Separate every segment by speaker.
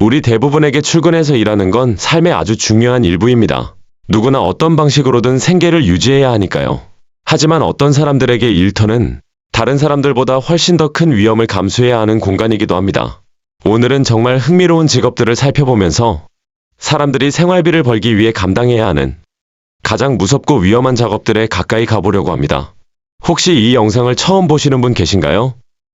Speaker 1: 우리 대부분에게 출근해서 일하는 건 삶의 아주 중요한 일부입니다. 누구나 어떤 방식으로든 생계를 유지해야 하니까요. 하지만 어떤 사람들에게 일터는 다른 사람들보다 훨씬 더 큰 위험을 감수해야 하는 공간이기도 합니다. 오늘은 정말 흥미로운 직업들을 살펴보면서 사람들이 생활비를 벌기 위해 감당해야 하는 가장 무섭고 위험한 작업들에 가까이 가보려고 합니다. 혹시 이 영상을 처음 보시는 분 계신가요?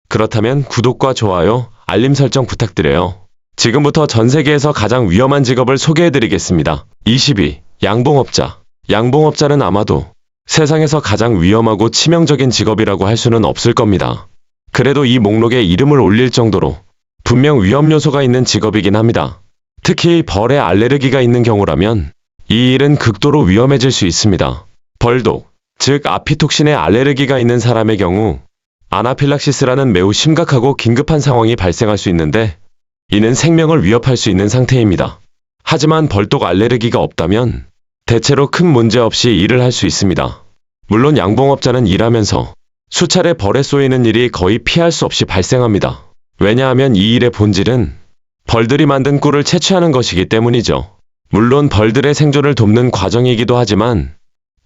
Speaker 1: 그렇다면 구독과 좋아요, 알림 설정 부탁드려요. 지금부터 전 세계에서 가장 위험한 직업을 소개해드리겠습니다. 22. 양봉업자. 양봉업자는 아마도 세상에서 가장 위험하고 치명적인 직업이라고 할 수는 없을 겁니다. 그래도 이 목록에 이름을 올릴 정도로 분명 위험 요소가 있는 직업이긴 합니다. 특히 벌에 알레르기가 있는 경우라면 이 일은 극도로 위험해질 수 있습니다. 벌독, 즉 아피톡신에 알레르기가 있는 사람의 경우 아나필락시스라는 매우 심각하고 긴급한 상황이 발생할 수 있는데 이는 생명을 위협할 수 있는 상태입니다. 하지만 벌독 알레르기가 없다면 대체로 큰 문제 없이 일을 할 수 있습니다. 물론 양봉업자는 일하면서 수차례 벌에 쏘이는 일이 거의 피할 수 없이 발생합니다. 왜냐하면 이 일의 본질은 벌들이 만든 꿀을 채취하는 것이기 때문이죠. 물론 벌들의 생존을 돕는 과정이기도 하지만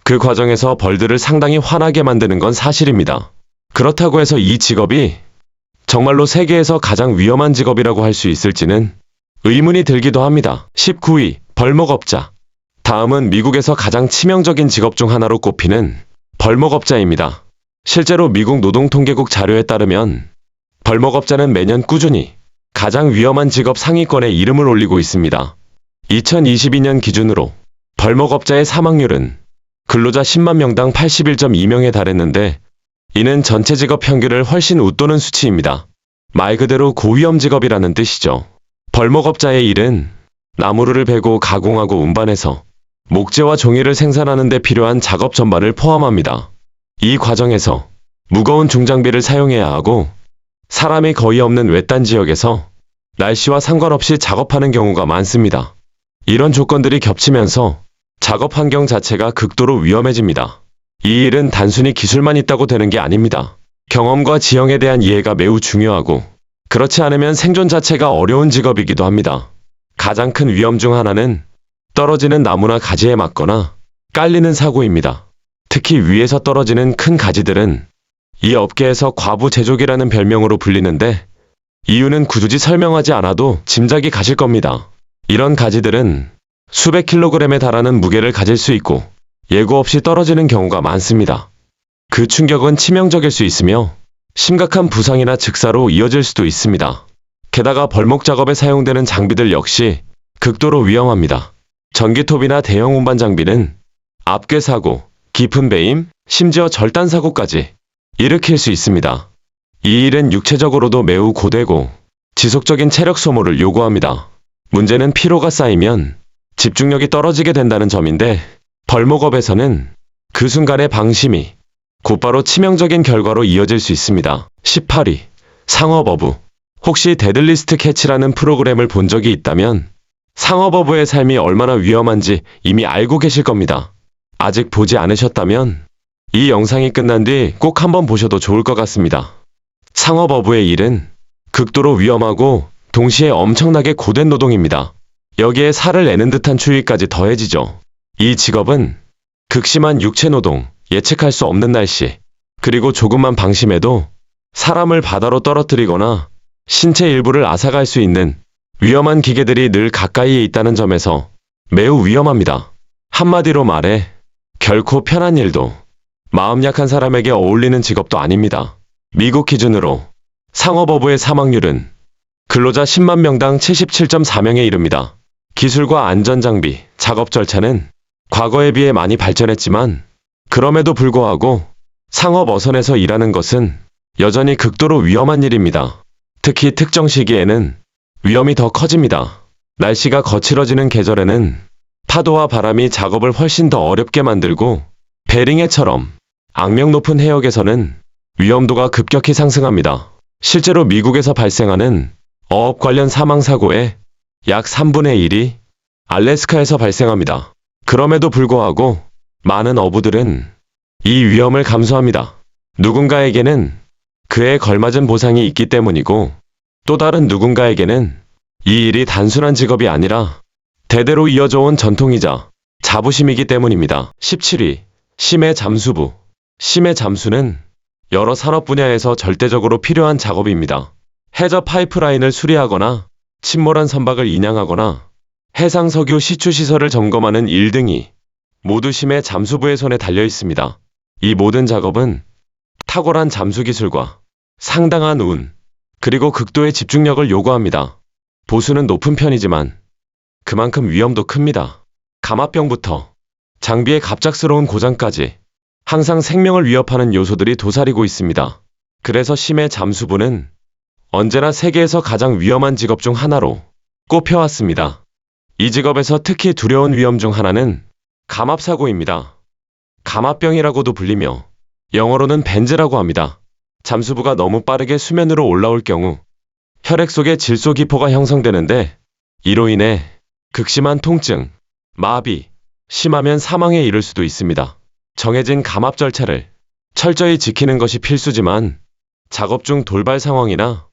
Speaker 1: 그 과정에서 벌들을 상당히 화나게 만드는 건 사실입니다. 그렇다고 해서 이 직업이 정말로 세계에서 가장 위험한 직업이라고 할 수 있을지는 의문이 들기도 합니다. 19위, 벌목업자. 다음은 미국에서 가장 치명적인 직업 중 하나로 꼽히는 벌목업자입니다. 실제로 미국 노동통계국 자료에 따르면 벌목업자는 매년 꾸준히 가장 위험한 직업 상위권에 이름을 올리고 있습니다. 2022년 기준으로 벌목업자의 사망률은 근로자 10만 명당 81.2명에 달했는데 이는 전체 직업 평균을 훨씬 웃도는 수치입니다. 말 그대로 고위험 직업이라는 뜻이죠. 벌목업자의 일은 나무를 베고 가공하고 운반해서 목재와 종이를 생산하는 데 필요한 작업 전반을 포함합니다. 이 과정에서 무거운 중장비를 사용해야 하고 사람이 거의 없는 외딴 지역에서 날씨와 상관없이 작업하는 경우가 많습니다. 이런 조건들이 겹치면서 작업 환경 자체가 극도로 위험해집니다. 이 일은 단순히 기술만 있다고 되는 게 아닙니다. 경험과 지형에 대한 이해가 매우 중요하고 그렇지 않으면 생존 자체가 어려운 직업이기도 합니다. 가장 큰 위험 중 하나는 떨어지는 나무나 가지에 맞거나 깔리는 사고입니다. 특히 위에서 떨어지는 큰 가지들은 이 업계에서 과부 제족이라는 별명으로 불리는데 이유는 굳이 설명하지 않아도 짐작이 가실 겁니다. 이런 가지들은 수백 킬로그램에 달하는 무게를 가질 수 있고 예고 없이 떨어지는 경우가 많습니다. 그 충격은 치명적일 수 있으며 심각한 부상이나 즉사로 이어질 수도 있습니다. 게다가 벌목 작업에 사용되는 장비들 역시 극도로 위험합니다. 전기톱이나 대형 운반 장비는 압괴 사고, 깊은 배임, 심지어 절단 사고까지 일으킬 수 있습니다. 이 일은 육체적으로도 매우 고되고 지속적인 체력 소모를 요구합니다. 문제는 피로가 쌓이면 집중력이 떨어지게 된다는 점인데 벌목업에서는 그 순간의 방심이 곧바로 치명적인 결과로 이어질 수 있습니다. 18위, 상업어부. 혹시 데들리스트 캐치라는 프로그램을 본 적이 있다면 상업어부의 삶이 얼마나 위험한지 이미 알고 계실 겁니다. 아직 보지 않으셨다면 이 영상이 끝난 뒤 꼭 한번 보셔도 좋을 것 같습니다. 상업어부의 일은 극도로 위험하고 동시에 엄청나게 고된 노동입니다. 여기에 살을 내는 듯한 추위까지 더해지죠. 이 직업은 극심한 육체노동, 예측할 수 없는 날씨, 그리고 조금만 방심해도 사람을 바다로 떨어뜨리거나 신체 일부를 앗아갈 수 있는 위험한 기계들이 늘 가까이에 있다는 점에서 매우 위험합니다. 한마디로 말해 결코 편한 일도 마음 약한 사람에게 어울리는 직업도 아닙니다. 미국 기준으로 상업어부의 사망률은 근로자 10만 명당 77.4명에 이릅니다. 기술과 안전장비, 작업 절차는 과거에 비해 많이 발전했지만 그럼에도 불구하고 상업 어선에서 일하는 것은 여전히 극도로 위험한 일입니다. 특히 특정 시기에는 위험이 더 커집니다. 날씨가 거칠어지는 계절에는 파도와 바람이 작업을 훨씬 더 어렵게 만들고 베링해처럼 악명 높은 해역에서는 위험도가 급격히 상승합니다. 실제로 미국에서 발생하는 어업 관련 사망사고의 약 3분의 1이 알래스카에서 발생합니다. 그럼에도 불구하고 많은 어부들은 이 위험을 감수합니다. 누군가에게는 그에 걸맞은 보상이 있기 때문이고 또 다른 누군가에게는 이 일이 단순한 직업이 아니라 대대로 이어져 온 전통이자 자부심이기 때문입니다. 17위. 심해 잠수부. 심해 잠수는 여러 산업 분야에서 절대적으로 필요한 작업입니다. 해저 파이프라인을 수리하거나 침몰한 선박을 인양하거나 해상 석유 시추 시설을 점검하는 일 등이 모두 심해 잠수부의 손에 달려 있습니다. 이 모든 작업은 탁월한 잠수 기술과 상당한 운, 그리고 극도의 집중력을 요구합니다. 보수는 높은 편이지만 그만큼 위험도 큽니다. 감압병부터 장비의 갑작스러운 고장까지 항상 생명을 위협하는 요소들이 도사리고 있습니다. 그래서 심해 잠수부는 언제나 세계에서 가장 위험한 직업 중 하나로 꼽혀왔습니다. 이 직업에서 특히 두려운 위험 중 하나는 감압사고입니다. 감압병이라고도 불리며 영어로는 벤즈라고 합니다. 잠수부가 너무 빠르게 수면으로 올라올 경우 혈액 속에 질소기포가 형성되는데 이로 인해 극심한 통증, 마비, 심하면 사망에 이를 수도 있습니다. 정해진 감압 절차를 철저히 지키는 것이 필수지만 작업 중 돌발 상황이나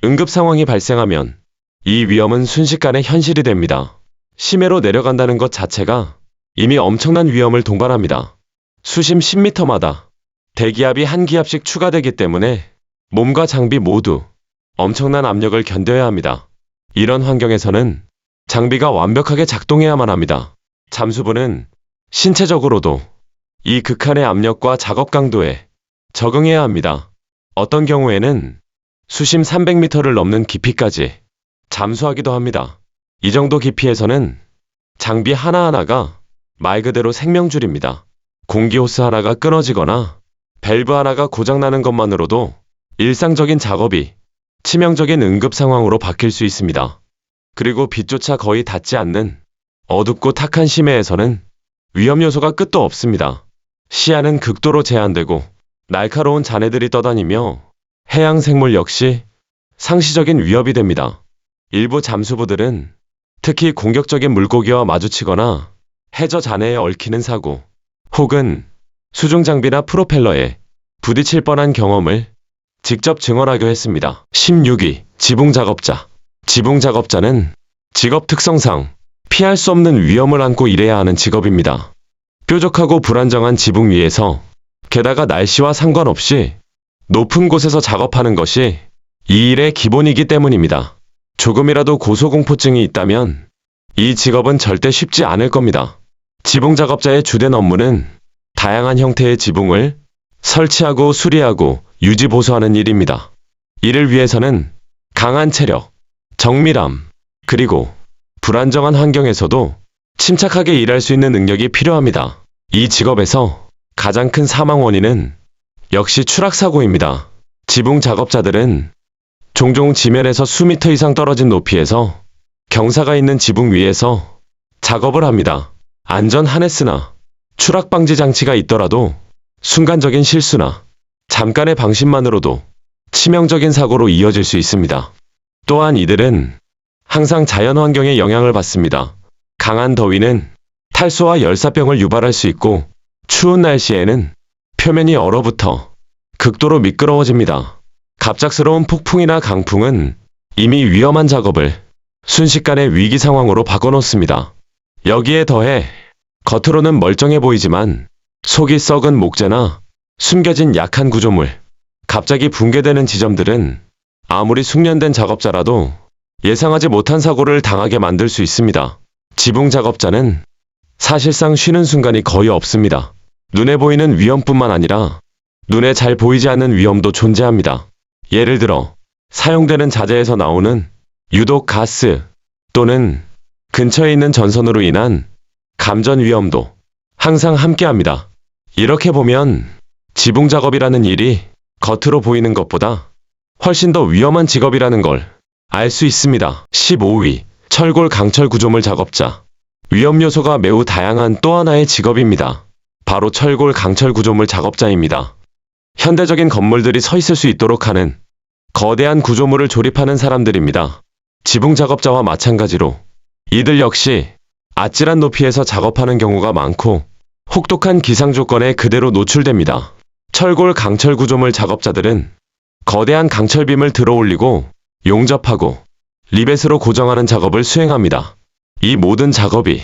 Speaker 1: 응급 상황이 발생하면 이 위험은 순식간에 현실이 됩니다. 심해로 내려간다는 것 자체가 이미 엄청난 위험을 동반합니다. 수심 10m마다 대기압이 한 기압씩 추가되기 때문에 몸과 장비 모두 엄청난 압력을 견뎌야 합니다. 이런 환경에서는 장비가 완벽하게 작동해야만 합니다. 잠수부는 신체적으로도 이 극한의 압력과 작업 강도에 적응해야 합니다. 어떤 경우에는 수심 300m를 넘는 깊이까지 잠수하기도 합니다. 이 정도 깊이에서는 장비 하나하나가 말 그대로 생명줄입니다. 공기 호스 하나가 끊어지거나 밸브 하나가 고장나는 것만으로도 일상적인 작업이 치명적인 응급 상황으로 바뀔 수 있습니다. 그리고 빛조차 거의 닿지 않는 어둡고 탁한 심해에서는 위험 요소가 끝도 없습니다. 시야는 극도로 제한되고 날카로운 잔해들이 떠다니며 해양 생물 역시 상시적인 위협이 됩니다. 일부 잠수부들은 특히 공격적인 물고기와 마주치거나 해저 잔해에 얽히는 사고 혹은 수중 장비나 프로펠러에 부딪힐 뻔한 경험을 직접 증언하기도 했습니다. 16위. 지붕작업자. 지붕작업자는 직업 특성상 피할 수 없는 위험을 안고 일해야 하는 직업입니다. 뾰족하고 불안정한 지붕 위에서 게다가 날씨와 상관없이 높은 곳에서 작업하는 것이 이 일의 기본이기 때문입니다. 조금이라도 고소공포증이 있다면 이 직업은 절대 쉽지 않을 겁니다. 지붕작업자의 주된 업무는 다양한 형태의 지붕을 설치하고 수리하고 유지 보수하는 일입니다. 이를 위해서는 강한 체력, 정밀함, 그리고 불안정한 환경에서도 침착하게 일할 수 있는 능력이 필요합니다. 이 직업에서 가장 큰 사망 원인은 역시 추락사고입니다. 지붕 작업자들은 종종 지면에서 수미터 이상 떨어진 높이에서 경사가 있는 지붕 위에서 작업을 합니다. 안전 하네스나 추락 방지 장치가 있더라도 순간적인 실수나 잠깐의 방심만으로도 치명적인 사고로 이어질 수 있습니다. 또한 이들은 항상 자연 환경의 영향을 받습니다. 강한 더위는 탈소와 열사병을 유발할 수 있고 추운 날씨에는 표면이 얼어붙어 극도로 미끄러워집니다. 갑작스러운 폭풍이나 강풍은 이미 위험한 작업을 순식간에 위기 상황으로 바꿔놓습니다. 여기에 더해 겉으로는 멀쩡해 보이지만 속이 썩은 목재나 숨겨진 약한 구조물, 갑자기 붕괴되는 지점들은 아무리 숙련된 작업자라도 예상하지 못한 사고를 당하게 만들 수 있습니다. 지붕 작업자는 사실상 쉬는 순간이 거의 없습니다. 눈에 보이는 위험뿐만 아니라 눈에 잘 보이지 않는 위험도 존재합니다. 예를 들어 사용되는 자재에서 나오는 유독 가스 또는 근처에 있는 전선으로 인한 감전 위험도 항상 함께합니다. 이렇게 보면 지붕 작업이라는 일이 겉으로 보이는 것보다 훨씬 더 위험한 직업이라는 걸 알 수 있습니다. 15위. 철골 강철 구조물 작업자. 위험 요소가 매우 다양한 또 하나의 직업입니다. 바로 철골 강철 구조물 작업자입니다. 현대적인 건물들이 서 있을 수 있도록 하는 거대한 구조물을 조립하는 사람들입니다. 지붕 작업자와 마찬가지로 이들 역시 아찔한 높이에서 작업하는 경우가 많고 혹독한 기상 조건에 그대로 노출됩니다. 철골 강철 구조물 작업자들은 거대한 강철빔을 들어올리고 용접하고 리벳으로 고정하는 작업을 수행합니다. 이 모든 작업이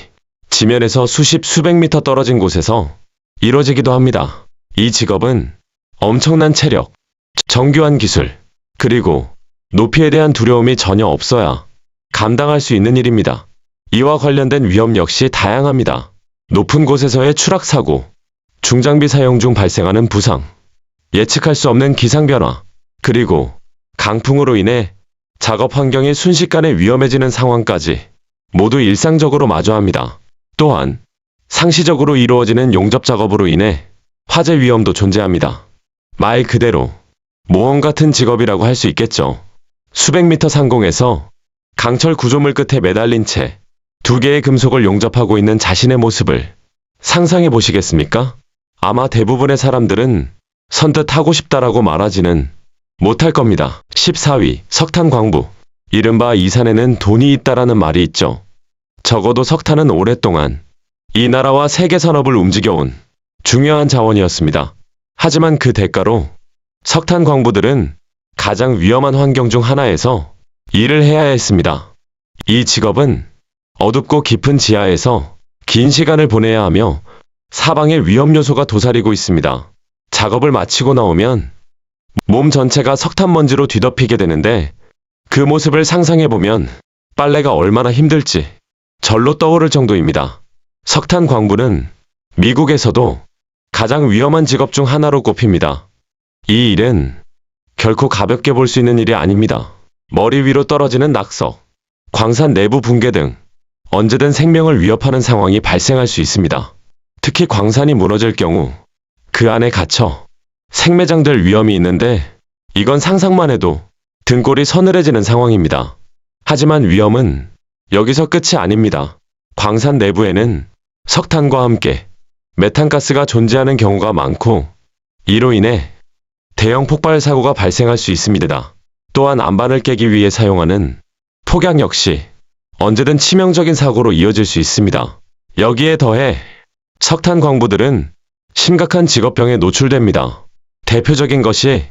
Speaker 1: 지면에서 수십 수백 미터 떨어진 곳에서 이루어지기도 합니다. 이 직업은 엄청난 체력, 정교한 기술, 그리고 높이에 대한 두려움이 전혀 없어야 감당할 수 있는 일입니다. 이와 관련된 위험 역시 다양합니다. 높은 곳에서의 추락 사고, 중장비 사용 중 발생하는 부상, 예측할 수 없는 기상 변화, 그리고 강풍으로 인해 작업 환경이 순식간에 위험해지는 상황까지 모두 일상적으로 마주합니다. 또한 상시적으로 이루어지는 용접 작업으로 인해 화재 위험도 존재합니다. 말 그대로 모험 같은 직업이라고 할 수 있겠죠. 수백 미터 상공에서 강철 구조물 끝에 매달린 채 두 개의 금속을 용접하고 있는 자신의 모습을 상상해 보시겠습니까? 아마 대부분의 사람들은 선뜻 하고 싶다라고 말하지는 못할 겁니다. 14위, 석탄 광부. 이른바 이 산에는 돈이 있다라는 말이 있죠. 적어도 석탄은 오랫동안 이 나라와 세계 산업을 움직여온 중요한 자원이었습니다. 하지만 그 대가로 석탄 광부들은 가장 위험한 환경 중 하나에서 일을 해야 했습니다. 이 직업은 어둡고 깊은 지하에서 긴 시간을 보내야 하며 사방에 위험 요소가 도사리고 있습니다. 작업을 마치고 나오면 몸 전체가 석탄 먼지로 뒤덮이게 되는데 그 모습을 상상해보면 빨래가 얼마나 힘들지 절로 떠오를 정도입니다. 석탄 광부는 미국에서도 가장 위험한 직업 중 하나로 꼽힙니다. 이 일은 결코 가볍게 볼 수 있는 일이 아닙니다. 머리 위로 떨어지는 낙석, 광산 내부 붕괴 등 언제든 생명을 위협하는 상황이 발생할 수 있습니다. 특히 광산이 무너질 경우 그 안에 갇혀 생매장될 위험이 있는데 이건 상상만 해도 등골이 서늘해지는 상황입니다. 하지만 위험은 여기서 끝이 아닙니다. 광산 내부에는 석탄과 함께 메탄가스가 존재하는 경우가 많고 이로 인해 대형 폭발 사고가 발생할 수 있습니다. 또한 안반을 깨기 위해 사용하는 폭약 역시 언제든 치명적인 사고로 이어질 수 있습니다. 여기에 더해 석탄 광부들은 심각한 직업병에 노출됩니다. 대표적인 것이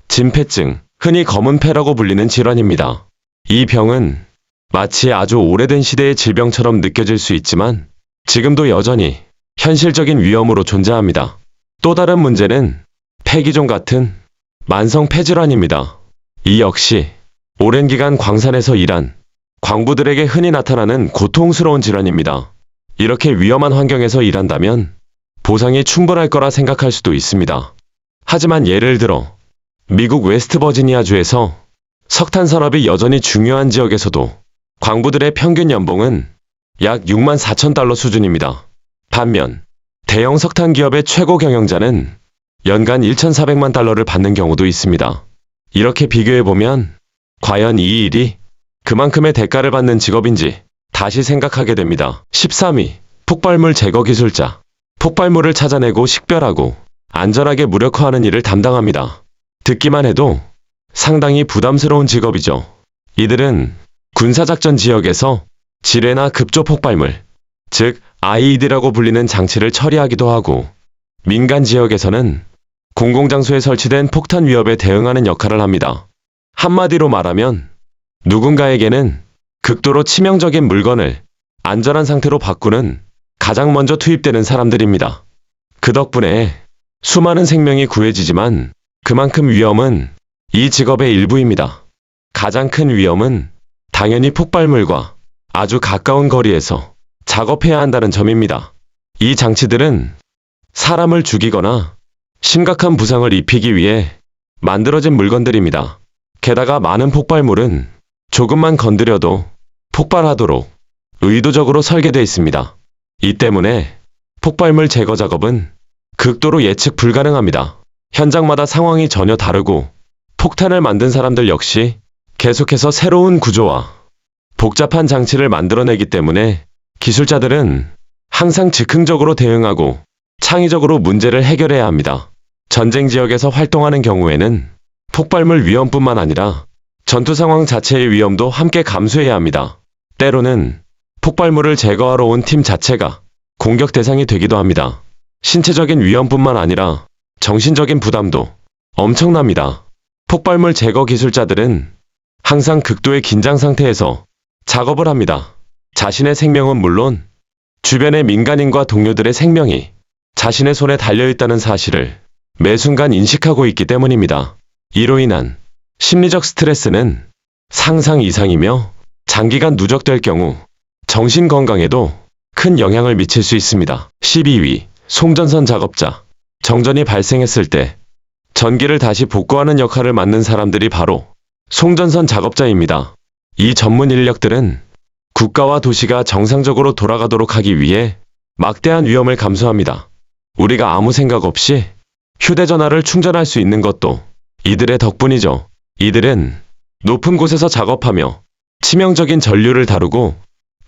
Speaker 1: 진폐증, 흔히 검은 폐라고 불리는 질환입니다. 이 병은 마치 아주 오래된 시대의 질병처럼 느껴질 수 있지만 지금도 여전히 현실적인 위험으로 존재합니다. 또 다른 문제는 폐기종 같은 만성 폐질환입니다. 이 역시 오랜 기간 광산에서 일한 광부들에게 흔히 나타나는 고통스러운 질환입니다. 이렇게 위험한 환경에서 일한다면 보상이 충분할 거라 생각할 수도 있습니다. 하지만 예를 들어 미국 웨스트버지니아주에서 석탄 산업이 여전히 중요한 지역에서도 광부들의 평균 연봉은 약 6만 4천 달러 수준입니다. 반면 대형 석탄 기업의 최고 경영자는 연간 1,400만 달러를 받는 경우도 있습니다. 이렇게 비교해보면 과연 이 일이 그만큼의 대가를 받는 직업인지 다시 생각하게 됩니다. 13위, 폭발물 제거 기술자. 폭발물을 찾아내고 식별하고 안전하게 무력화하는 일을 담당합니다. 듣기만 해도 상당히 부담스러운 직업이죠. 이들은 군사작전 지역에서 지뢰나 급조 폭발물, 즉 IED라고 불리는 장치를 처리하기도 하고 민간 지역에서는 공공장소에 설치된 폭탄 위협에 대응하는 역할을 합니다. 한마디로 말하면 누군가에게는 극도로 치명적인 물건을 안전한 상태로 바꾸는 가장 먼저 투입되는 사람들입니다. 그 덕분에 수많은 생명이 구해지지만 그만큼 위험은 이 직업의 일부입니다. 가장 큰 위험은 당연히 폭발물과 아주 가까운 거리에서 작업해야 한다는 점입니다. 이 장치들은 사람을 죽이거나 심각한 부상을 입히기 위해 만들어진 물건들입니다. 게다가 많은 폭발물은 조금만 건드려도 폭발하도록 의도적으로 설계되어 있습니다. 이 때문에 폭발물 제거 작업은 극도로 예측 불가능합니다. 현장마다 상황이 전혀 다르고 폭탄을 만든 사람들 역시 계속해서 새로운 구조와 복잡한 장치를 만들어내기 때문에 기술자들은 항상 즉흥적으로 대응하고 창의적으로 문제를 해결해야 합니다. 전쟁 지역에서 활동하는 경우에는 폭발물 위험뿐만 아니라 전투 상황 자체의 위험도 함께 감수해야 합니다. 때로는 폭발물을 제거하러 온 팀 자체가 공격 대상이 되기도 합니다. 신체적인 위험뿐만 아니라 정신적인 부담도 엄청납니다. 폭발물 제거 기술자들은 항상 극도의 긴장 상태에서 작업을 합니다. 자신의 생명은 물론 주변의 민간인과 동료들의 생명이 자신의 손에 달려있다는 사실을 매 순간 인식하고 있기 때문입니다. 이로 인한 심리적 스트레스는 상상 이상이며 장기간 누적될 경우 정신 건강에도 큰 영향을 미칠 수 있습니다. 12위, 송전선 작업자. 정전이 발생했을 때 전기를 다시 복구하는 역할을 맡는 사람들이 바로 송전선 작업자입니다. 이 전문 인력들은 국가와 도시가 정상적으로 돌아가도록 하기 위해 막대한 위험을 감수합니다. 우리가 아무 생각 없이 휴대전화를 충전할 수 있는 것도 이들의 덕분이죠. 이들은 높은 곳에서 작업하며 치명적인 전류를 다루고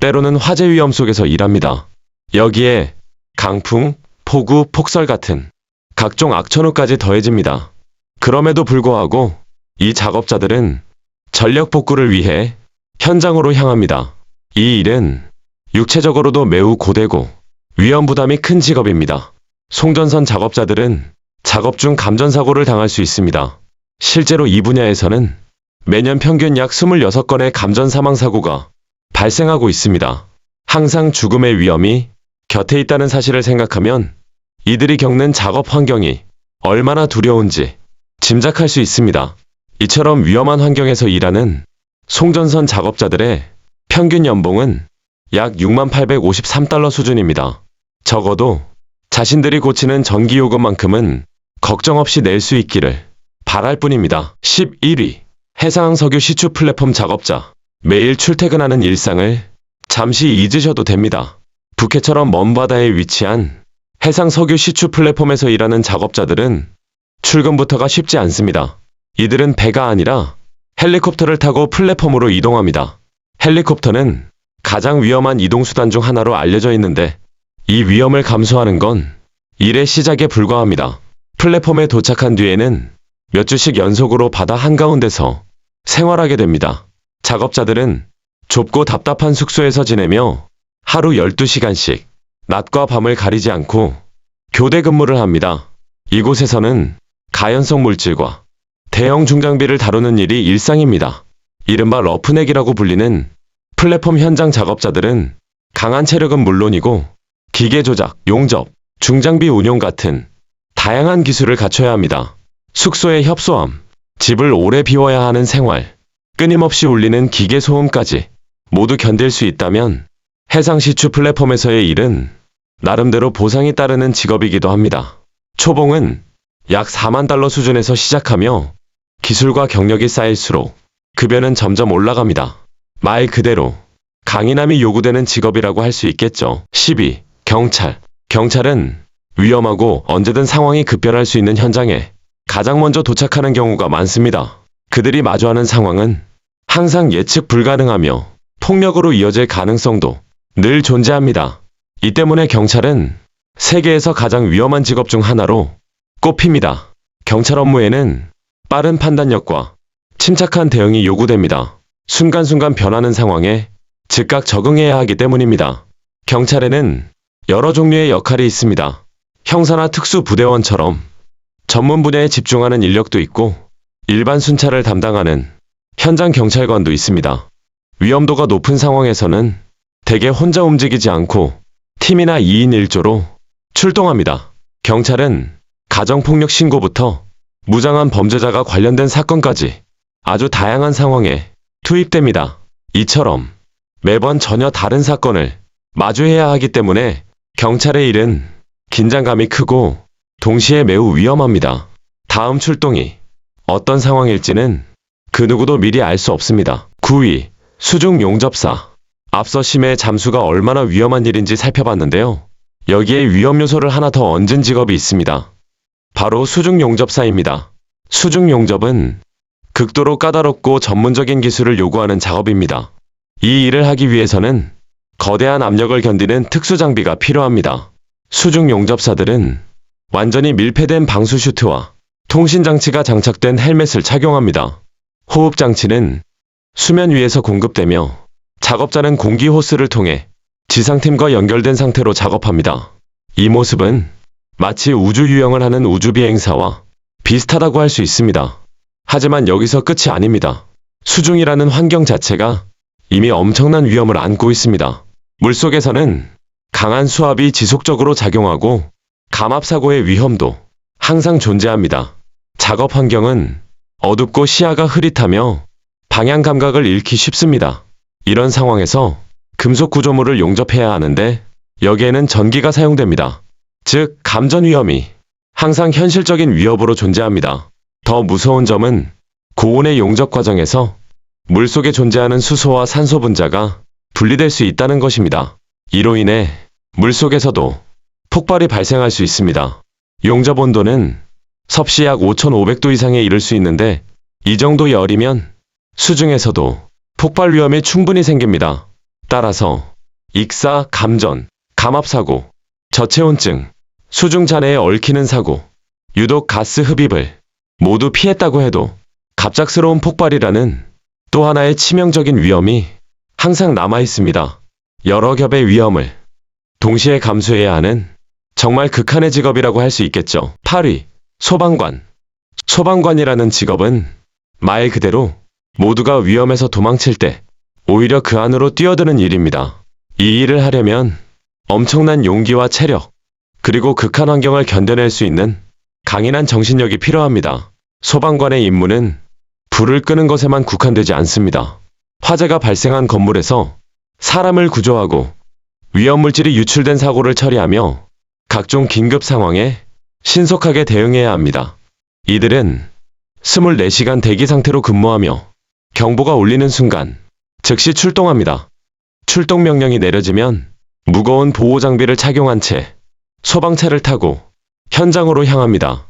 Speaker 1: 때로는 화재 위험 속에서 일합니다. 여기에 강풍, 폭우, 폭설 같은 각종 악천후까지 더해집니다. 그럼에도 불구하고 이 작업자들은 전력 복구를 위해 현장으로 향합니다. 이 일은 육체적으로도 매우 고되고 위험 부담이 큰 직업입니다. 송전선 작업자들은 작업 중 감전사고를 당할 수 있습니다. 실제로 이 분야에서는 매년 평균 약 26건의 감전 사망사고가 발생하고 있습니다. 항상 죽음의 위험이 곁에 있다는 사실을 생각하면 이들이 겪는 작업 환경이 얼마나 두려운지 짐작할 수 있습니다. 이처럼 위험한 환경에서 일하는 송전선 작업자들의 평균 연봉은 약 6853달러 수준입니다. 적어도 자신들이 고치는 전기요금만큼은 걱정 없이 낼 수 있기를 바랄 뿐입니다. 11위, 해상석유 시추 플랫폼 작업자. 매일 출퇴근하는 일상을 잠시 잊으셔도 됩니다. 북해처럼 먼 바다에 위치한 해상석유 시추 플랫폼에서 일하는 작업자들은 출근부터가 쉽지 않습니다. 이들은 배가 아니라 헬리콥터를 타고 플랫폼으로 이동합니다. 헬리콥터는 가장 위험한 이동수단 중 하나로 알려져 있는데 이 위험을 감수하는 건 일의 시작에 불과합니다. 플랫폼에 도착한 뒤에는 몇 주씩 연속으로 바다 한가운데서 생활하게 됩니다. 작업자들은 좁고 답답한 숙소에서 지내며 하루 12시간씩 낮과 밤을 가리지 않고 교대 근무를 합니다. 이곳에서는 가연성 물질과 대형 중장비를 다루는 일이 일상입니다. 이른바 러프넥이라고 불리는 플랫폼 현장 작업자들은 강한 체력은 물론이고 기계 조작, 용접, 중장비 운용 같은 다양한 기술을 갖춰야 합니다. 숙소의 협소함, 집을 오래 비워야 하는 생활, 끊임없이 울리는 기계 소음까지 모두 견딜 수 있다면 해상시추 플랫폼에서의 일은 나름대로 보상이 따르는 직업이기도 합니다. 초봉은 약 4만 달러 수준에서 시작하며 기술과 경력이 쌓일수록 급여는 점점 올라갑니다. 말 그대로 강인함이 요구되는 직업이라고 할 수 있겠죠. 12. 경찰. 경찰은 위험하고 언제든 상황이 급변할 수 있는 현장에 가장 먼저 도착하는 경우가 많습니다. 그들이 마주하는 상황은 항상 예측 불가능하며 폭력으로 이어질 가능성도 늘 존재합니다. 이 때문에 경찰은 세계에서 가장 위험한 직업 중 하나로 꼽힙니다. 경찰 업무에는 빠른 판단력과 침착한 대응이 요구됩니다. 순간순간 변하는 상황에 즉각 적응해야 하기 때문입니다. 경찰에는 여러 종류의 역할이 있습니다. 형사나 특수부대원처럼 전문 분야에 집중하는 인력도 있고 일반 순찰을 담당하는 현장 경찰관도 있습니다. 위험도가 높은 상황에서는 대개 혼자 움직이지 않고 팀이나 2인 1조로 출동합니다. 경찰은 가정폭력 신고부터 무장한 범죄자가 관련된 사건까지 아주 다양한 상황에 투입됩니다. 이처럼 매번 전혀 다른 사건을 마주해야 하기 때문에 경찰의 일은 긴장감이 크고 동시에 매우 위험합니다. 다음 출동이 어떤 상황일지는 그 누구도 미리 알 수 없습니다. 9위, 수중 용접사. 앞서 심해 잠수가 얼마나 위험한 일인지 살펴봤는데요. 여기에 위험 요소를 하나 더 얹은 직업이 있습니다. 바로 수중 용접사입니다. 수중 용접은 극도로 까다롭고 전문적인 기술을 요구하는 작업입니다. 이 일을 하기 위해서는 거대한 압력을 견디는 특수 장비가 필요합니다. 수중 용접사들은 완전히 밀폐된 방수 슈트와 통신 장치가 장착된 헬멧을 착용합니다. 호흡 장치는 수면 위에서 공급되며 작업자는 공기 호스를 통해 지상팀과 연결된 상태로 작업합니다. 이 모습은 마치 우주 유영을 하는 우주 비행사와 비슷하다고 할 수 있습니다. 하지만 여기서 끝이 아닙니다. 수중이라는 환경 자체가 이미 엄청난 위험을 안고 있습니다. 물속에서는 강한 수압이 지속적으로 작용하고 감압사고의 위험도 항상 존재합니다. 작업 환경은 어둡고 시야가 흐릿하며 방향 감각을 잃기 쉽습니다. 이런 상황에서 금속 구조물을 용접해야 하는데 여기에는 전기가 사용됩니다. 즉, 감전 위험이 항상 현실적인 위협으로 존재합니다. 더 무서운 점은 고온의 용접 과정에서 물속에 존재하는 수소와 산소 분자가 분리될 수 있다는 것입니다. 이로 인해 물속에서도 폭발이 발생할 수 있습니다. 용접 온도는 섭씨 약 5,500도 이상에 이를 수 있는데 이 정도 열이면 수중에서도 폭발 위험이 충분히 생깁니다. 따라서 익사, 감전, 감압사고, 저체온증, 수중 잔해에 얽히는 사고, 유독 가스 흡입을 모두 피했다고 해도 갑작스러운 폭발이라는 또 하나의 치명적인 위험이 항상 남아 있습니다. 여러 겹의 위험을 동시에 감수해야 하는 정말 극한의 직업이라고 할 수 있겠죠. 8위, 소방관. 소방관이라는 직업은 말 그대로 모두가 위험에서 도망칠 때 오히려 그 안으로 뛰어드는 일입니다. 이 일을 하려면 엄청난 용기와 체력, 그리고 극한 환경을 견뎌낼 수 있는 강인한 정신력이 필요합니다. 소방관의 임무는 불을 끄는 것에만 국한되지 않습니다. 화재가 발생한 건물에서 사람을 구조하고 위험물질이 유출된 사고를 처리하며 각종 긴급 상황에 신속하게 대응해야 합니다. 이들은 24시간 대기 상태로 근무하며 경보가 울리는 순간 즉시 출동합니다. 출동 명령이 내려지면 무거운 보호 장비를 착용한 채 소방차를 타고 현장으로 향합니다.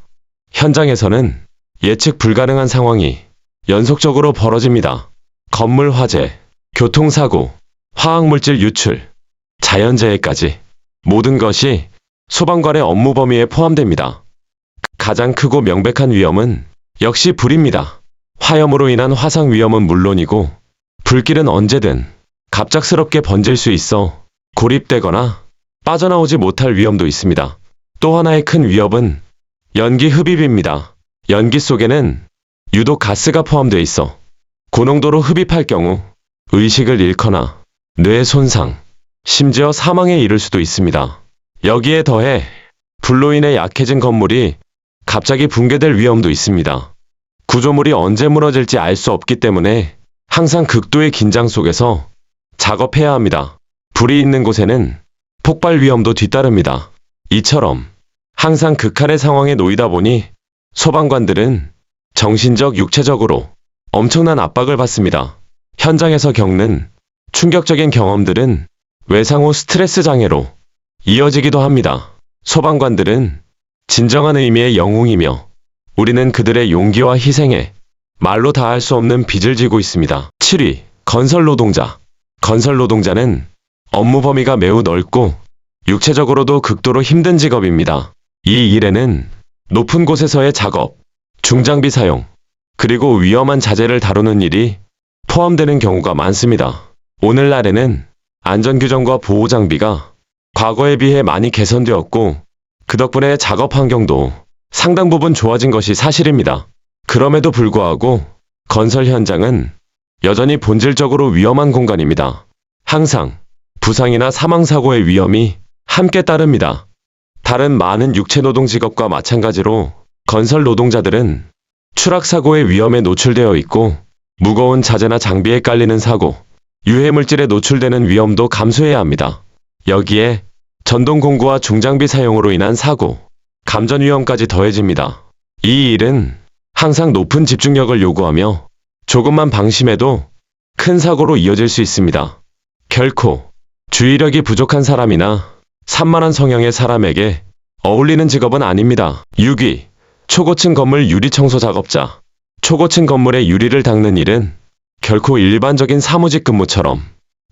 Speaker 1: 현장에서는 예측 불가능한 상황이 연속적으로 벌어집니다. 건물 화재, 교통사고, 화학물질 유출, 자연재해까지 모든 것이 소방관의 업무 범위에 포함됩니다. 가장 크고 명백한 위험은 역시 불입니다. 화염으로 인한 화상 위험은 물론이고 불길은 언제든 갑작스럽게 번질 수 있어 고립되거나 빠져나오지 못할 위험도 있습니다. 또 하나의 큰 위협은 연기 흡입입니다. 연기 속에는 유독 가스가 포함되어 있어 고농도로 흡입할 경우 의식을 잃거나 뇌 손상, 심지어 사망에 이를 수도 있습니다. 여기에 더해 불로 인해 약해진 건물이 갑자기 붕괴될 위험도 있습니다. 구조물이 언제 무너질지 알 수 없기 때문에 항상 극도의 긴장 속에서 작업해야 합니다. 불이 있는 곳에는 폭발 위험도 뒤따릅니다. 이처럼 항상 극한의 상황에 놓이다 보니 소방관들은 정신적, 육체적으로 엄청난 압박을 받습니다. 현장에서 겪는 충격적인 경험들은 외상 후 스트레스 장애로 이어지기도 합니다. 소방관들은 진정한 의미의 영웅이며 우리는 그들의 용기와 희생에 말로 다할 수 없는 빚을 지고 있습니다. 7위, 건설 노동자. 건설 노동자는 업무 범위가 매우 넓고 육체적으로도 극도로 힘든 직업입니다. 이 일에는 높은 곳에서의 작업, 중장비 사용, 그리고 위험한 자재를 다루는 일이 포함되는 경우가 많습니다. 오늘날에는 안전규정과 보호장비가 과거에 비해 많이 개선되었고 그 덕분에 작업 환경도 상당 부분 좋아진 것이 사실입니다. 그럼에도 불구하고 건설 현장은 여전히 본질적으로 위험한 공간입니다. 항상 부상이나 사망사고의 위험이 함께 따릅니다. 다른 많은 육체노동 직업과 마찬가지로 건설 노동자들은 추락사고의 위험에 노출되어 있고 무거운 자재나 장비에 깔리는 사고, 유해물질에 노출되는 위험도 감수해야 합니다. 여기에 전동공구와 중장비 사용으로 인한 사고, 감전 위험까지 더해집니다. 이 일은 항상 높은 집중력을 요구하며 조금만 방심해도 큰 사고로 이어질 수 있습니다. 결코 주의력이 부족한 사람이나 산만한 성향의 사람에게 어울리는 직업은 아닙니다. 6위, 초고층 건물 유리 청소 작업자. 초고층 건물의 유리를 닦는 일은 결코 일반적인 사무직 근무처럼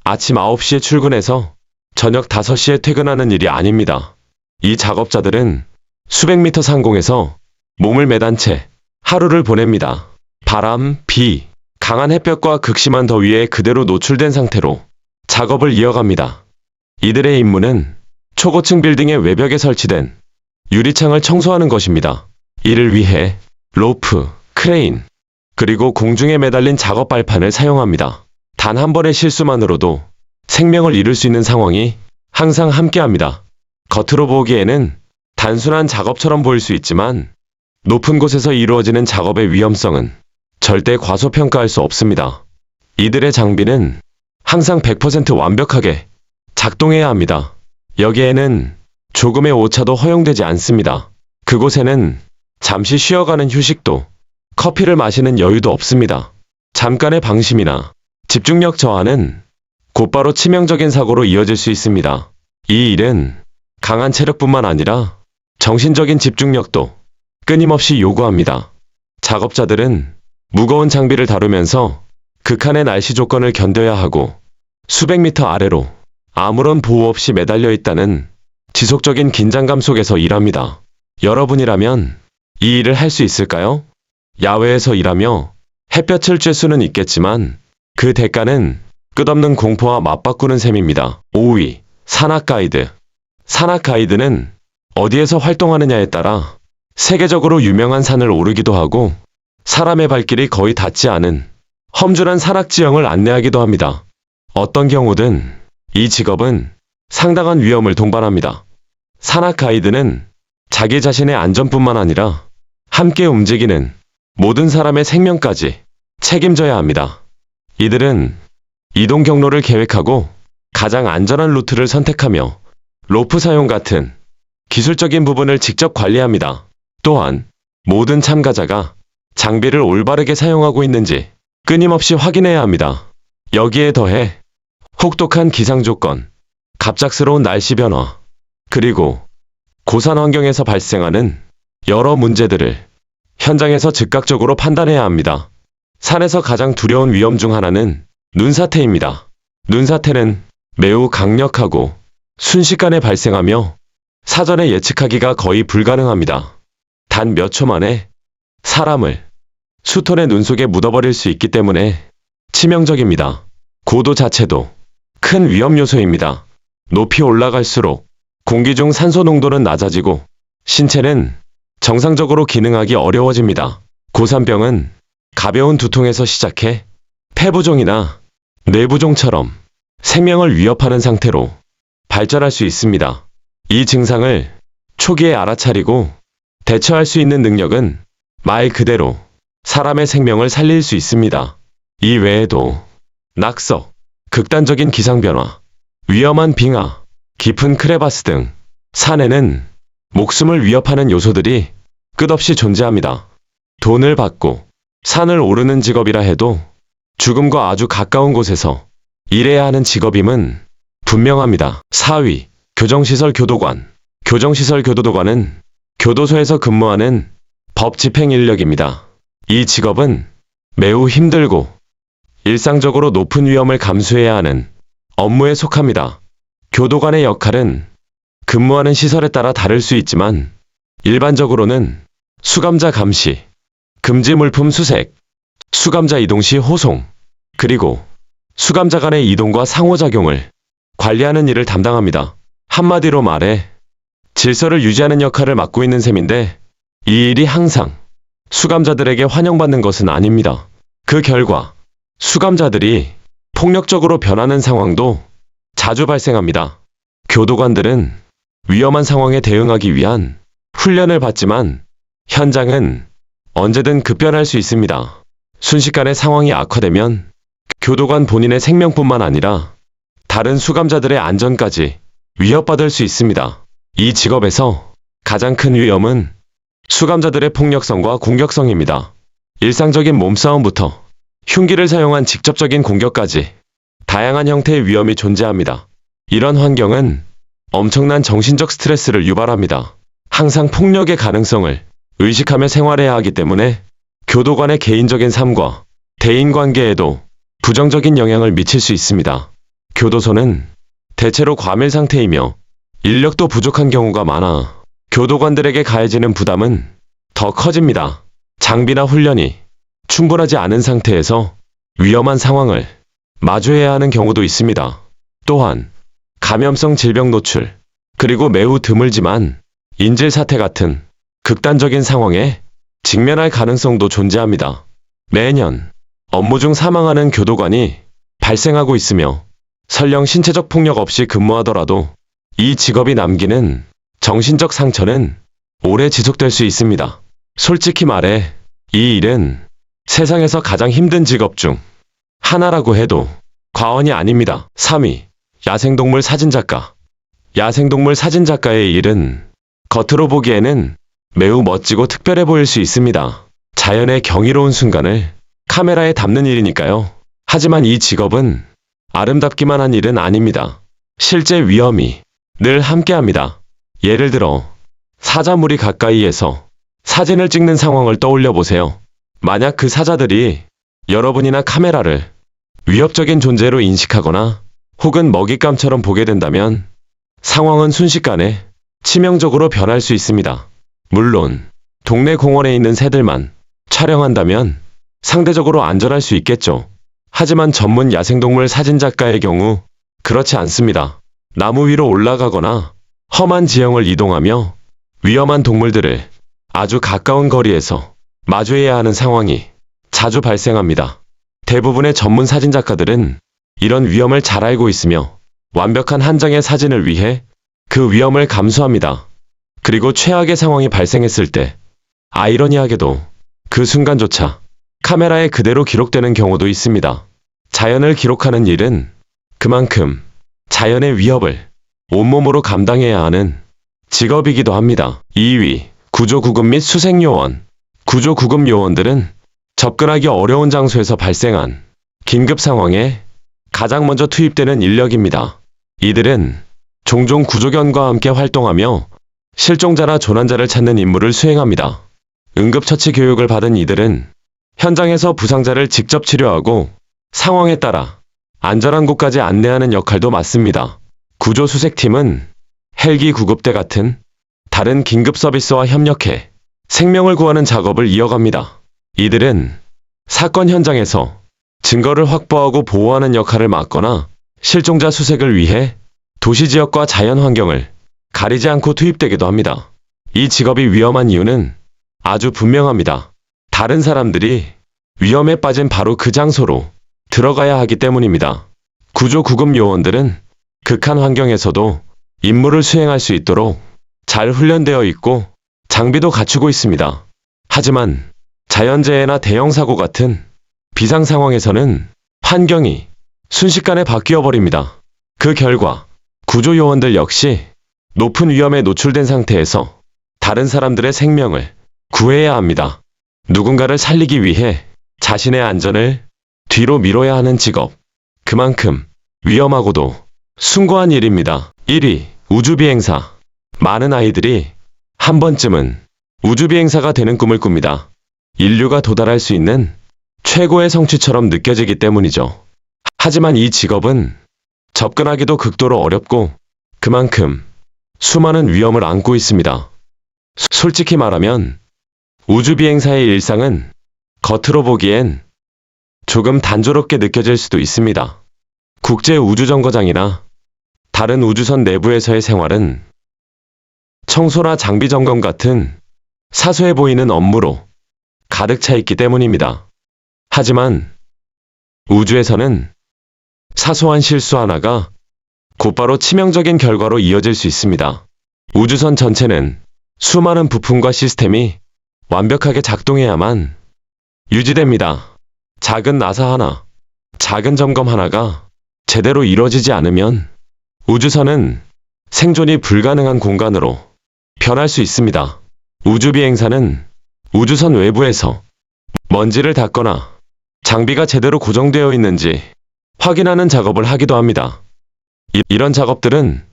Speaker 1: 아침 9시에 출근해서 저녁 5시에 퇴근하는 일이 아닙니다. 이 작업자들은 수백 미터 상공에서 몸을 매단 채 하루를 보냅니다. 바람, 비, 강한 햇볕과 극심한 더위에 그대로 노출된 상태로 작업을 이어갑니다. 이들의 임무는 초고층 빌딩의 외벽에 설치된 유리창을 청소하는 것입니다. 이를 위해 로프, 크레인, 그리고 공중에 매달린 작업 발판을 사용합니다. 단 한 번의 실수만으로도 생명을 잃을 수 있는 상황이 항상 함께합니다. 겉으로 보기에는 단순한 작업처럼 보일 수 있지만 높은 곳에서 이루어지는 작업의 위험성은 절대 과소평가할 수 없습니다. 이들의 장비는 항상 100% 완벽하게 작동해야 합니다. 여기에는 조금의 오차도 허용되지 않습니다. 그곳에는 잠시 쉬어가는 휴식도, 커피를 마시는 여유도 없습니다. 잠깐의 방심이나 집중력 저하는 곧바로 치명적인 사고로 이어질 수 있습니다. 이 일은 강한 체력뿐만 아니라 정신적인 집중력도 끊임없이 요구합니다. 작업자들은 무거운 장비를 다루면서 극한의 날씨 조건을 견뎌야 하고 수백 미터 아래로 아무런 보호 없이 매달려 있다는 지속적인 긴장감 속에서 일합니다. 여러분이라면 이 일을 할 수 있을까요? 야외에서 일하며 햇볕을 쬐 수는 있겠지만 그 대가는 끝없는 공포와 맞바꾸는 셈입니다. 5위, 산악 가이드. 산악 가이드는 어디에서 활동하느냐에 따라 세계적으로 유명한 산을 오르기도 하고 사람의 발길이 거의 닿지 않은 험준한 산악 지형을 안내하기도 합니다. 어떤 경우든 이 직업은 상당한 위험을 동반합니다. 산악 가이드는 자기 자신의 안전뿐만 아니라 함께 움직이는 모든 사람의 생명까지 책임져야 합니다. 이들은 이동 경로를 계획하고 가장 안전한 루트를 선택하며 로프 사용 같은 기술적인 부분을 직접 관리합니다. 또한 모든 참가자가 장비를 올바르게 사용하고 있는지 끊임없이 확인해야 합니다. 여기에 더해 혹독한 기상 조건, 갑작스러운 날씨 변화, 그리고 고산 환경에서 발생하는 여러 문제들을 현장에서 즉각적으로 판단해야 합니다. 산에서 가장 두려운 위험 중 하나는 눈사태입니다. 눈사태는 매우 강력하고 순식간에 발생하며 사전에 예측하기가 거의 불가능합니다. 단 몇 초 만에 사람을 수톤의 눈 속에 묻어버릴 수 있기 때문에 치명적입니다. 고도 자체도 큰 위험 요소입니다. 높이 올라갈수록 공기 중 산소 농도는 낮아지고 신체는 정상적으로 기능하기 어려워집니다. 고산병은 가벼운 두통에서 시작해 폐부종이나 뇌부종처럼 생명을 위협하는 상태로 발전할 수 있습니다. 이 증상을 초기에 알아차리고 대처할 수 있는 능력은 말 그대로 사람의 생명을 살릴 수 있습니다. 이 외에도 낙석, 극단적인 기상변화, 위험한 빙하, 깊은 크레바스 등 산에는 목숨을 위협하는 요소들이 끝없이 존재합니다. 돈을 받고 산을 오르는 직업이라 해도 죽음과 아주 가까운 곳에서 일해야 하는 직업임은 분명합니다. 4위, 교정시설 교도관. 교정시설 교도관은 교도소에서 근무하는 법 집행 인력입니다. 이 직업은 매우 힘들고 일상적으로 높은 위험을 감수해야 하는 업무에 속합니다. 교도관의 역할은 근무하는 시설에 따라 다를 수 있지만 일반적으로는 수감자 감시, 금지 물품 수색, 수감자 이동 시 호송, 그리고 수감자 간의 이동과 상호작용을 관리하는 일을 담당합니다. 한마디로 말해 질서를 유지하는 역할을 맡고 있는 셈인데 이 일이 항상 수감자들에게 환영받는 것은 아닙니다. 그 결과 수감자들이 폭력적으로 변하는 상황도 자주 발생합니다. 교도관들은 위험한 상황에 대응하기 위한 훈련을 받지만 현장은 언제든 급변할 수 있습니다. 순식간에 상황이 악화되면 교도관 본인의 생명뿐만 아니라 다른 수감자들의 안전까지 위협받을 수 있습니다. 이 직업에서 가장 큰 위험은 수감자들의 폭력성과 공격성입니다. 일상적인 몸싸움부터 흉기를 사용한 직접적인 공격까지 다양한 형태의 위험이 존재합니다. 이런 환경은 엄청난 정신적 스트레스를 유발합니다. 항상 폭력의 가능성을 의식하며 생활해야 하기 때문에 교도관의 개인적인 삶과 대인관계에도 부정적인 영향을 미칠 수 있습니다. 교도소는 대체로 과밀 상태이며 인력도 부족한 경우가 많아 교도관들에게 가해지는 부담은 더 커집니다. 장비나 훈련이 충분하지 않은 상태에서 위험한 상황을 마주해야 하는 경우도 있습니다. 또한 감염성 질병 노출, 그리고 매우 드물지만 인질 사태 같은 극단적인 상황에 직면할 가능성도 존재합니다. 매년 업무 중 사망하는 교도관이 발생하고 있으며 설령 신체적 폭력 없이 근무하더라도 이 직업이 남기는 정신적 상처는 오래 지속될 수 있습니다. 솔직히 말해 이 일은 세상에서 가장 힘든 직업 중 하나라고 해도 과언이 아닙니다. 3위. 야생동물 사진작가. 야생동물 사진작가의 일은 겉으로 보기에는 매우 멋지고 특별해 보일 수 있습니다. 자연의 경이로운 순간을 카메라에 담는 일이니까요. 하지만 이 직업은 아름답기만 한 일은 아닙니다. 실제 위험이 늘 함께합니다. 예를 들어 사자물이 가까이에서 사진을 찍는 상황을 떠올려 보세요. 만약 그 사자들이 여러분이나 카메라를 위협적인 존재로 인식하거나 혹은 먹잇감처럼 보게 된다면 상황은 순식간에 치명적으로 변할 수 있습니다. 물론 동네 공원에 있는 새들만 촬영한다면 상대적으로 안전할 수 있겠죠. 하지만 전문 야생동물 사진작가의 경우 그렇지 않습니다. 나무 위로 올라가거나 험한 지형을 이동하며 위험한 동물들을 아주 가까운 거리에서 마주해야 하는 상황이 자주 발생합니다. 대부분의 전문 사진작가들은 이런 위험을 잘 알고 있으며 완벽한 한 장의 사진을 위해 그 위험을 감수합니다. 그리고 최악의 상황이 발생했을 때 아이러니하게도 그 순간조차 카메라에 그대로 기록되는 경우도 있습니다. 자연을 기록하는 일은 그만큼 자연의 위협을 온몸으로 감당해야 하는 직업이기도 합니다. 2위. 구조구급 및 수색요원. 구조구급 요원들은 접근하기 어려운 장소에서 발생한 긴급 상황에 가장 먼저 투입되는 인력입니다. 이들은 종종 구조견과 함께 활동하며 실종자나 조난자를 찾는 임무를 수행합니다. 응급처치 교육을 받은 이들은 현장에서 부상자를 직접 치료하고 상황에 따라 안전한 곳까지 안내하는 역할도 맡습니다. 구조수색팀은 헬기 구급대 같은 다른 긴급 서비스와 협력해 생명을 구하는 작업을 이어갑니다. 이들은 사건 현장에서 증거를 확보하고 보호하는 역할을 맡거나 실종자 수색을 위해 도시 지역과 자연 환경을 가리지 않고 투입되기도 합니다. 이 직업이 위험한 이유는 아주 분명합니다. 다른 사람들이 위험에 빠진 바로 그 장소로 들어가야 하기 때문입니다. 구조구급 요원들은 극한 환경에서도 임무를 수행할 수 있도록 잘 훈련되어 있고 장비도 갖추고 있습니다. 하지만 자연재해나 대형 사고 같은 비상 상황에서는 환경이 순식간에 바뀌어 버립니다. 그 결과 구조요원들 역시 높은 위험에 노출된 상태에서 다른 사람들의 생명을 구해야 합니다. 누군가를 살리기 위해 자신의 안전을 뒤로 미뤄야 하는 직업. 그만큼 위험하고도 숭고한 일입니다. 1위. 우주비행사. 많은 아이들이 한 번쯤은 우주비행사가 되는 꿈을 꿉니다. 인류가 도달할 수 있는 최고의 성취처럼 느껴지기 때문이죠. 하지만 이 직업은 접근하기도 극도로 어렵고 그만큼 수많은 위험을 안고 있습니다. 솔직히 말하면 우주비행사의 일상은 겉으로 보기엔 조금 단조롭게 느껴질 수도 있습니다. 국제우주정거장이나 다른 우주선 내부에서의 생활은 청소나 장비 점검 같은 사소해 보이는 업무로 가득 차 있기 때문입니다. 하지만 우주에서는 사소한 실수 하나가 곧바로 치명적인 결과로 이어질 수 있습니다. 우주선 전체는 수많은 부품과 시스템이 완벽하게 작동해야만 유지됩니다. 작은 나사 하나, 작은 점검 하나가 제대로 이루어지지 않으면 우주선은 생존이 불가능한 공간으로 변할 수 있습니다. 우주비행사는 우주선 외부에서 먼지를 닦거나 장비가 제대로 고정되어 있는지 확인하는 작업을 하기도 합니다. 이런 작업들은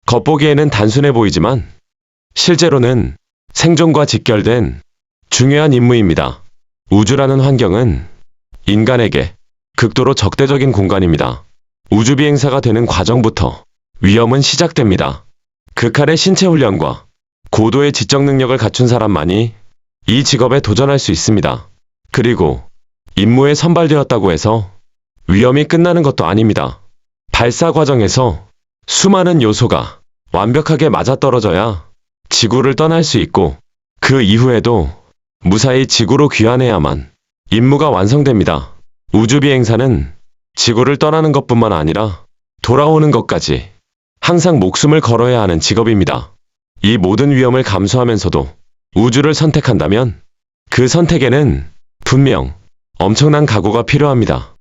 Speaker 1: 겉보기에는 단순해 보이지만 실제로는 생존과 직결된 중요한 임무입니다. 우주라는 환경은 인간에게 극도로 적대적인 공간입니다. 우주비행사가 되는 과정부터 위험은 시작됩니다. 극한의 신체 훈련과 고도의 지적 능력을 갖춘 사람만이 이 직업에 도전할 수 있습니다. 그리고 임무에 선발되었다고 해서 위험이 끝나는 것도 아닙니다. 발사 과정에서 수많은 요소가 완벽하게 맞아떨어져야 지구를 떠날 수 있고 그 이후에도 무사히 지구로 귀환해야만 임무가 완성됩니다. 우주 비행사는 지구를 떠나는 것뿐만 아니라 돌아오는 것까지 항상 목숨을 걸어야 하는 직업입니다. 이 모든 위험을 감수하면서도 우주를 선택한다면 그 선택에는 분명 엄청난 각오가 필요합니다.